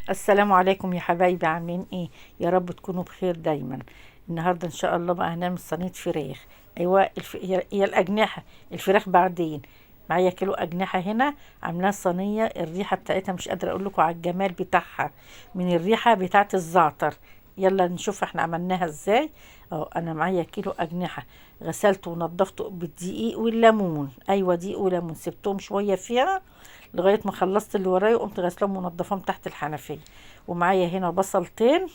السلام عليكم يا حبايبي، عاملين ايه؟ يا رب تكونوا بخير دايما. النهارده ان شاء الله بقى هنعمل صينيه فراخ. ايوه هي الاجنحه. الفراخ بعدين. معايا كيلو اجنحه هنا. عاملاها صينيه، الريحه بتاعتها مش قادره اقول لكم على الجمال بتاعها، من الريحه بتاعت الزعتر. يلا نشوف احنا عملناها ازاي. انا معايا كيلو اجنحه، غسلته ونضفته بالدقيق والليمون. ايوه، دقيق وليمون، سبتهم شويه فيها لغايه ما خلصت اللي ورايا، وقمت غسلهم ومنضفاهم تحت الحنفيه. ومعايا هنا بصلتين،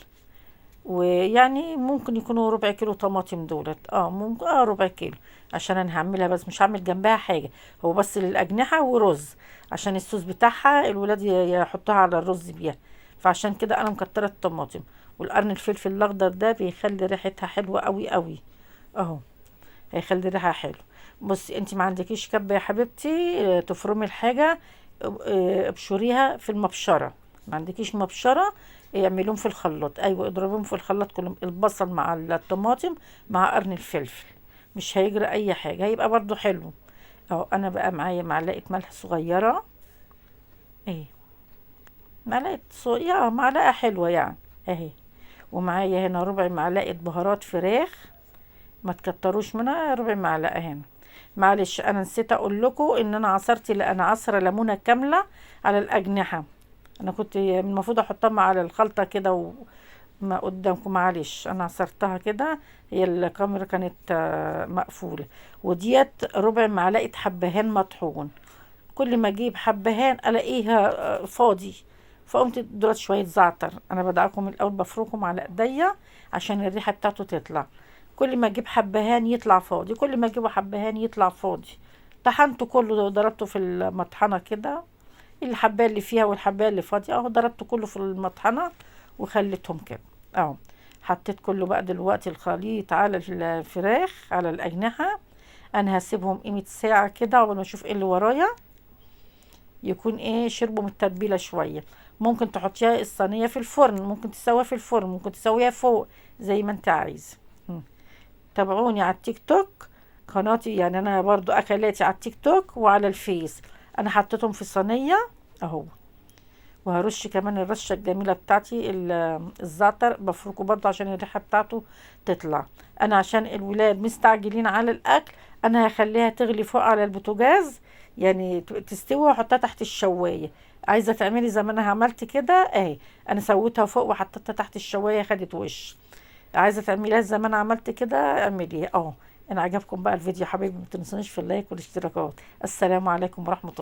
ويعني ممكن يكونوا ربع كيلو طماطم دولت، ممكن ربع كيلو، عشان انا هعملها بس مش هعمل جنبها حاجه. هو بس للاجنحه ورز، عشان الصوص بتاعها الولاد يحطوها على الرز بيها. فعشان كده انا مكتره الطماطم. والقرن الفلفل الاخضر ده بيخلي ريحتها حلوه قوي قوي. اهو، هيخلي ريحه حلو. بصي، انت ما عندكيش كبه يا حبيبتي تفرمي الحاجه، ابشريها في المبشره. ما عندكيش مبشره، اعمليهم في الخلاط. ايوه، اضربيهم في الخلاط كلهم، البصل مع الطماطم مع قرن الفلفل. مش هيجرى اي حاجه، هيبقى برضو حلو. اهو، انا بقى معايا معلقه ملح صغيره. ايه، معلقه صغيره، معلقه حلوه يعني. اهي. ومعايا هنا ربع معلقه بهارات فراخ، ما تكتروش منها، ربع معلقه هنا. معلش انا نسيت اقول لكم ان انا عصرت، انا عصره ليمونه كامله على الاجنحه. انا كنت المفروض احطها على الخلطه كده، وما قدامكم، معلش انا عصرتها كده. هي الكاميرا كانت مقفوله. وديت ربع معلقه حبهان مطحون. كل ما اجيب حبهان الاقيها فاضي، فقمت دولت شويه زعتر. انا بدعكم الاول بفركم على ايديا عشان الريحه بتاعته تطلع. كل ما اجيب حبهان يطلع فاضي، كل ما اجيبه حبهان يطلع فاضي. طحنته كله، ضربته في المطحنه كده، الحبايه اللي فيها والحبايه اللي فاضيه، ضربته كله في المطحنه وخليتهم كده. اهو، حطيت كله بقى دلوقتي الخليط على الفراخ، على الاجنحه. انا هسيبهم قيمه ساعه كده قبل ما اشوف ايه اللي ورايا، يكون شربوا من التتبيله شويه. ممكن تحطيها الصينيه في الفرن، ممكن تسويها في الفرن، ممكن تسويها فوق، زي ما انت عايز. تابعوني على التيك توك، قناتي يعني انا برضو اكلاتي على التيك توك وعلى الفيس. انا حطيتهم في صينيه اهو. وهرش كمان الرشه الجميله بتاعتي الزعتر، بفركه برضو عشان الريحه بتاعته تطلع. انا عشان الولاد مستعجلين على الاكل، انا هخليها تغلي فوق على البوتاجاز، يعني تستوي، واحطها تحت الشوايه. عايزه تعملي زي ما انا عملت كده اهي. انا سويتها فوق وحطيتها تحت الشوايه، خدت وش. عايزه تعمليها زي ما انا عملت كده، اعمليها. ان عجبكم بقى الفيديو يا حبايبي، ما تنسونيش في اللايك والاشتراكات. السلام عليكم ورحمه الله.